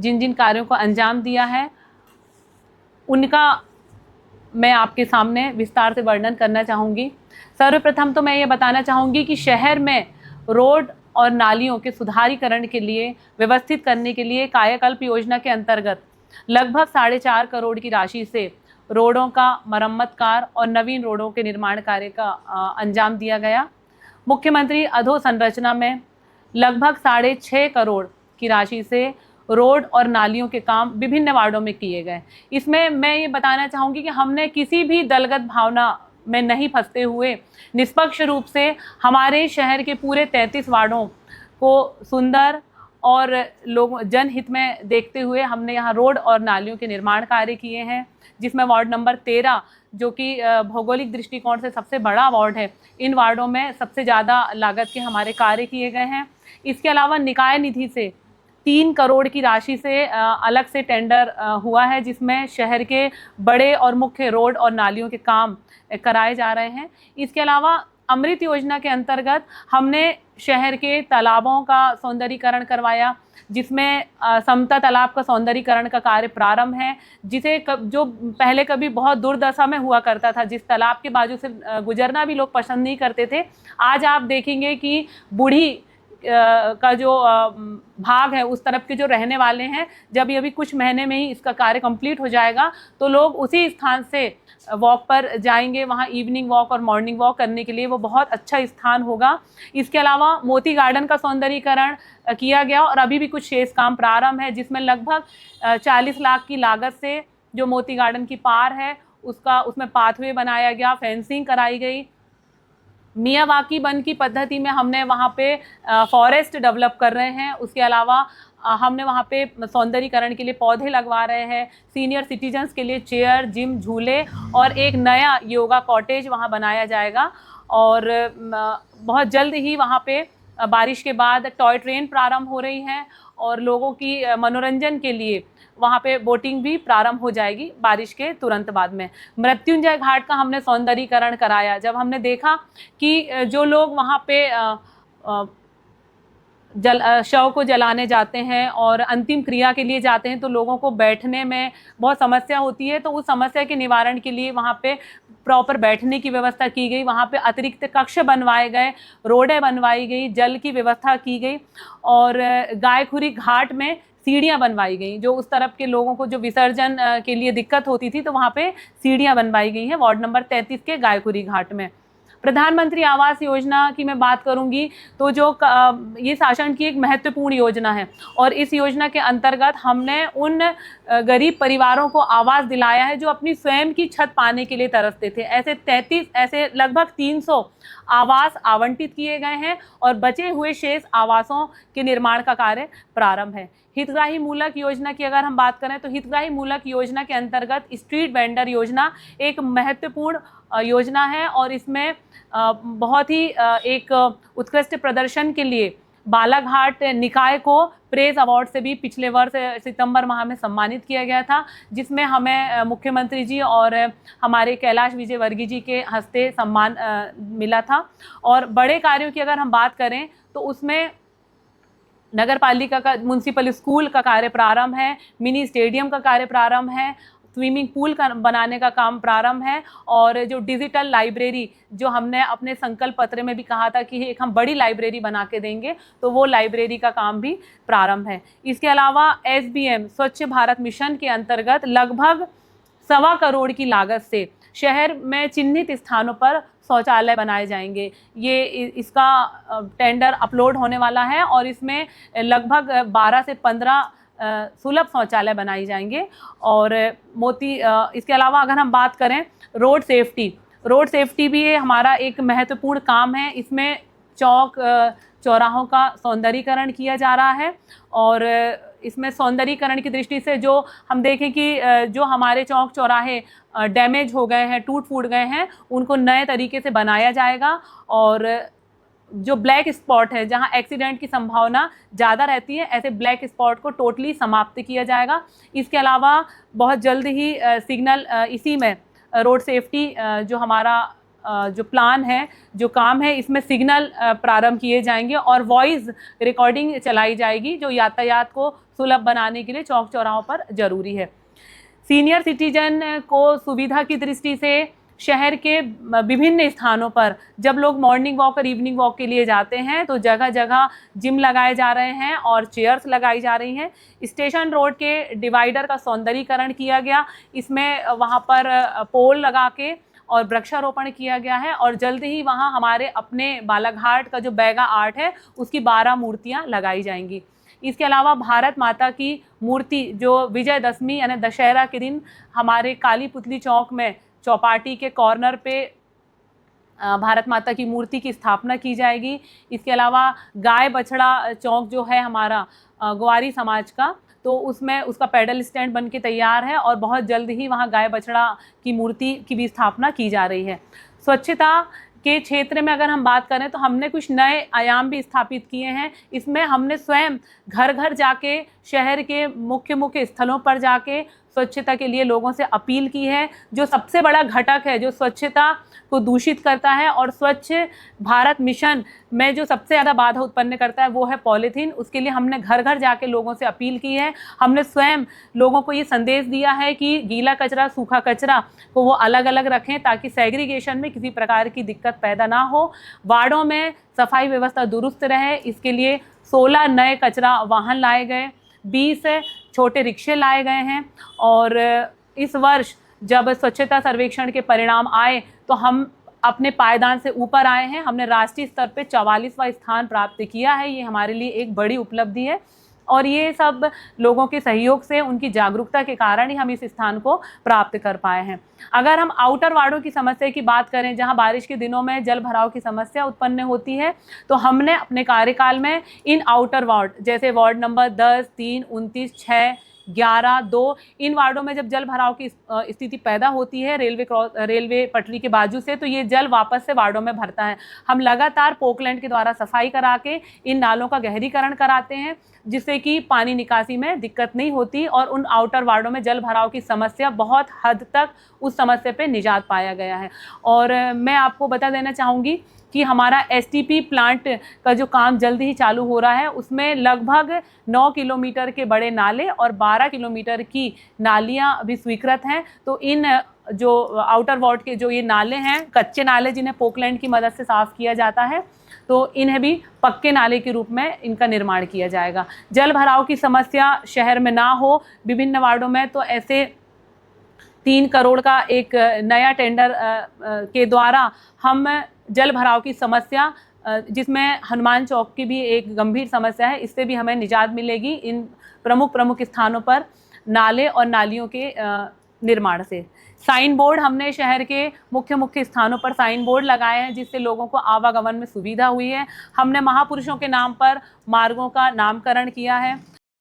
जिन जिन कार्यों को अंजाम दिया है उनका मैं आपके सामने विस्तार से वर्णन करना चाहूँगी। सर्वप्रथम तो मैं ये बताना चाहूँगी कि शहर में रोड और नालियों के सुधारीकरण के लिए, व्यवस्थित करने के लिए कायाकल्प योजना के अंतर्गत लगभग 4.5 करोड़ की राशि से रोडों का मरम्मत कार्य और नवीन रोडों के निर्माण कार्य का अंजाम दिया गया। मुख्यमंत्री अधोसंरचना में लगभग 6.5 करोड़ की राशि से रोड और नालियों के काम विभिन्न वार्डों में किए गए। इसमें मैं ये बताना चाहूँगी कि हमने किसी भी दलगत भावना में नहीं फंसते हुए निष्पक्ष रूप से हमारे शहर के पूरे 33 वार्डों को सुंदर और लोग जनहित में देखते हुए हमने यहाँ रोड और नालियों के निर्माण कार्य किए हैं, जिसमें वार्ड नंबर 13 जो कि भौगोलिक दृष्टिकोण से सबसे बड़ा वार्ड है, इन वार्डों में सबसे ज़्यादा लागत के हमारे कार्य किए गए हैं। इसके अलावा निकाय निधि से 3 करोड़ की राशि से अलग से टेंडर हुआ है, जिसमें शहर के बड़े और मुख्य रोड और नालियों के काम कराए जा रहे हैं। इसके अलावा अमृत योजना के अंतर्गत हमने शहर के तालाबों का सौंदर्यीकरण करवाया, जिसमें समता तालाब का सौंदर्यीकरण का कार्य प्रारंभ है, जिसे जो पहले कभी बहुत दुर्दशा में हुआ करता था, जिस तालाब के बाजू से गुजरना भी लोग पसंद नहीं करते थे, आज आप देखेंगे कि बूढ़ी का जो भाग है उस तरफ के जो रहने वाले हैं, जब ये अभी कुछ महीने में ही इसका कार्य कंप्लीट हो जाएगा तो लोग उसी स्थान से वॉक पर जाएंगे। वहाँ इवनिंग वॉक और मॉर्निंग वॉक करने के लिए वो बहुत अच्छा स्थान होगा। इसके अलावा मोती गार्डन का सौंदर्यीकरण किया गया और अभी भी कुछ शेष काम प्रारंभ है, जिसमें लगभग 40 लाख की लागत से जो मोती गार्डन की पार है उसमें पाथवे बनाया गया, फेंसिंग कराई गई। मियावाकी वन की पद्धति में हमने वहाँ पे फॉरेस्ट डेवलप कर रहे हैं। उसके अलावा हमने वहाँ पे सौंदर्यीकरण के लिए पौधे लगवा रहे हैं। सीनियर सिटीजन्स के लिए चेयर, जिम, झूले और एक नया योगा कॉटेज वहाँ बनाया जाएगा। और बहुत जल्द ही वहाँ पे बारिश के बाद टॉय ट्रेन प्रारंभ हो रही हैं और लोगों की मनोरंजन के लिए वहाँ पे बोटिंग भी प्रारंभ हो जाएगी बारिश के तुरंत बाद में। मृत्युंजय घाट का हमने सौंदर्यीकरण कराया। जब हमने देखा कि जो लोग वहाँ पे शव को जलाने जाते हैं और अंतिम क्रिया के लिए जाते हैं तो लोगों को बैठने में बहुत समस्या होती है, तो उस समस्या के निवारण के लिए वहाँ पे प्रॉपर बैठने की व्यवस्था की गई। वहाँ पे अतिरिक्त कक्ष बनवाए गए, रोडें बनवाई गई, जल की व्यवस्था की गई और गायखुरी घाट में सीढ़ियाँ बनवाई गई। जो उस तरफ के लोगों को जो विसर्जन के लिए दिक्कत होती थी तो वहाँ पे सीढ़ियाँ बनवाई गई हैं वार्ड नंबर 33 के गायखुरी घाट में। प्रधानमंत्री आवास योजना की मैं बात करूंगी तो जो ये शासन की एक महत्वपूर्ण योजना है और इस योजना के अंतर्गत हमने उन गरीब परिवारों को आवास दिलाया है जो अपनी स्वयं की छत पाने के लिए तरसते थे। ऐसे लगभग 300 आवास आवंटित किए गए हैं और बचे हुए शेष आवासों के निर्माण का कार्य प्रारंभ है। हितग्राही मूलक योजना की अगर हम बात करें तो हितग्राही मूलक योजना के अंतर्गत स्ट्रीट वेंडर योजना एक महत्वपूर्ण योजना है और इसमें बहुत ही एक उत्कृष्ट प्रदर्शन के लिए बालाघाट निकाय को प्रेज अवार्ड से भी पिछले वर्ष सितंबर माह में सम्मानित किया गया था, जिसमें हमें मुख्यमंत्री जी और हमारे कैलाश विजयवर्गीय जी के हस्ते सम्मान मिला था। और बड़े कार्यों की अगर हम बात करें तो उसमें नगर पालिका का म्युनिसिपल स्कूल का कार्य प्रारंभ है, मिनी स्टेडियम का कार्य प्रारंभ है, स्विमिंग पूल का बनाने का काम प्रारंभ है और जो डिजिटल लाइब्रेरी जो हमने अपने संकल्प पत्र में भी कहा था कि एक हम बड़ी लाइब्रेरी बना के देंगे, तो वो लाइब्रेरी का काम भी प्रारंभ है। इसके अलावा SBM स्वच्छ भारत मिशन के अंतर्गत लगभग 1.25 करोड़ की लागत से शहर में चिन्हित स्थानों पर शौचालय बनाए जाएंगे। ये इसका टेंडर अपलोड होने वाला है और इसमें लगभग 12 से 15 सुलभ शौचालय बनाए जाएंगे। और इसके अलावा अगर हम बात करें रोड सेफ्टी भी हमारा एक महत्वपूर्ण काम है। इसमें चौक चौराहों का सौंदर्यीकरण किया जा रहा है और इसमें सौंदर्यीकरण की दृष्टि से जो हम देखें कि जो हमारे चौक चौराहे डैमेज हो गए हैं, टूट फूट गए हैं, उनको नए तरीके से बनाया जाएगा और जो ब्लैक स्पॉट है जहां एक्सीडेंट की संभावना ज़्यादा रहती है, ऐसे ब्लैक स्पॉट को टोटली समाप्त किया जाएगा। इसके अलावा बहुत जल्द ही सिग्नल इसी में रोड सेफ्टी जो हमारा जो प्लान है, जो काम है, इसमें सिग्नल प्रारंभ किए जाएंगे और वॉइस रिकॉर्डिंग चलाई जाएगी जो यातायात को सुलभ बनाने के लिए चौक चौराहों पर जरूरी है। सीनियर सिटीजन को सुविधा की दृष्टि से शहर के विभिन्न स्थानों पर जब लोग मॉर्निंग वॉक और इवनिंग वॉक के लिए जाते हैं तो जगह जगह जिम लगाए जा रहे हैं और चेयर्स लगाई जा रही हैं। स्टेशन रोड के डिवाइडर का सौंदर्यीकरण किया गया, इसमें वहाँ पर पोल लगा के और वृक्षारोपण किया गया है और जल्द ही वहाँ हमारे अपने बालाघाट का जो बैगा आर्ट है उसकी 12 मूर्तियाँ लगाई जाएंगी। इसके अलावा भारत माता की मूर्ति जो विजयदशमी यानी दशहरा के दिन हमारे काली पुतली चौक में चौपाटी के कॉर्नर पे भारत माता की मूर्ति की स्थापना की जाएगी। इसके अलावा गाय बछड़ा चौक जो है हमारा ग्वारी समाज का, तो उसमें उसका पैडल स्टैंड बन के तैयार है और बहुत जल्द ही वहाँ गाय बछड़ा की मूर्ति की भी स्थापना की जा रही है। स्वच्छता के क्षेत्र में अगर हम बात करें तो हमने कुछ नए आयाम भी स्थापित किए हैं। इसमें हमने स्वयं घर घर जाके शहर के मुख्य मुख्य स्थलों पर जाके स्वच्छता के लिए लोगों से अपील की है। जो सबसे बड़ा घटक है जो स्वच्छता को दूषित करता है और स्वच्छ भारत मिशन में जो सबसे ज़्यादा बाधा उत्पन्न करता है वो है पॉलीथीन। उसके लिए हमने घर घर जाके लोगों से अपील की है। हमने स्वयं लोगों को ये संदेश दिया है कि गीला कचरा सूखा कचरा को वो अलग अलग रखें ताकि सेग्रीगेशन में किसी प्रकार की दिक्कत पैदा ना हो। वार्डों में सफाई व्यवस्था दुरुस्त रहे, इसके लिए 16 नए कचरा वाहन लाए गए, 20 छोटे रिक्शे लाए गए हैं और इस वर्ष जब स्वच्छता सर्वेक्षण के परिणाम आए तो हम अपने पायदान से ऊपर आए हैं। हमने राष्ट्रीय स्तर पे 44वां स्थान प्राप्त किया है। ये हमारे लिए एक बड़ी उपलब्धि है और ये सब लोगों के सहयोग से, उनकी जागरूकता के कारण ही हम इस स्थान को प्राप्त कर पाए हैं। अगर हम आउटर वार्डों की समस्या की बात करें जहां बारिश के दिनों में जल भराव की समस्या उत्पन्न होती है तो हमने अपने कार्यकाल में इन आउटर वार्ड जैसे वार्ड नंबर 10, 3, 29, 6, 11, 2 इन वार्डों में जब जल भराव की स्थिति पैदा होती है रेलवे पटरी के बाजू से तो ये जल वापस से वार्डों में भरता है। हम लगातार पोकलैंड के द्वारा सफाई करा के इन नालों का गहरीकरण कराते हैं जिससे कि पानी निकासी में दिक्कत नहीं होती और उन आउटर वार्डों में जल भराव की समस्या बहुत हद तक उस समस्या पे निजात पाया गया है। और मैं आपको बता देना चाहूँगी कि हमारा एसटीपी प्लांट का जो काम जल्द ही चालू हो रहा है उसमें लगभग 9 किलोमीटर के बड़े नाले और 12 किलोमीटर की नालियां भी स्वीकृत हैं। तो इन जो आउटर वार्ड के जो ये नाले हैं, कच्चे नाले जिन्हें पोकलैंड की मदद से साफ़ किया जाता है, तो इन्हें भी पक्के नाले के रूप में इनका निर्माण किया जाएगा। जल भराव की समस्या शहर में ना हो विभिन्न वार्डों में, तो ऐसे 3 करोड़ का एक नया टेंडर के द्वारा हम जल भराव की समस्या जिसमें हनुमान चौक की भी एक गंभीर समस्या है, इससे भी हमें निजात मिलेगी इन प्रमुख स्थानों पर नाले और नालियों के निर्माण से। साइन बोर्ड हमने शहर के मुख्य स्थानों पर साइन बोर्ड लगाए हैं जिससे लोगों को आवागमन में सुविधा हुई है। हमने महापुरुषों के नाम पर मार्गों का नामकरण किया है।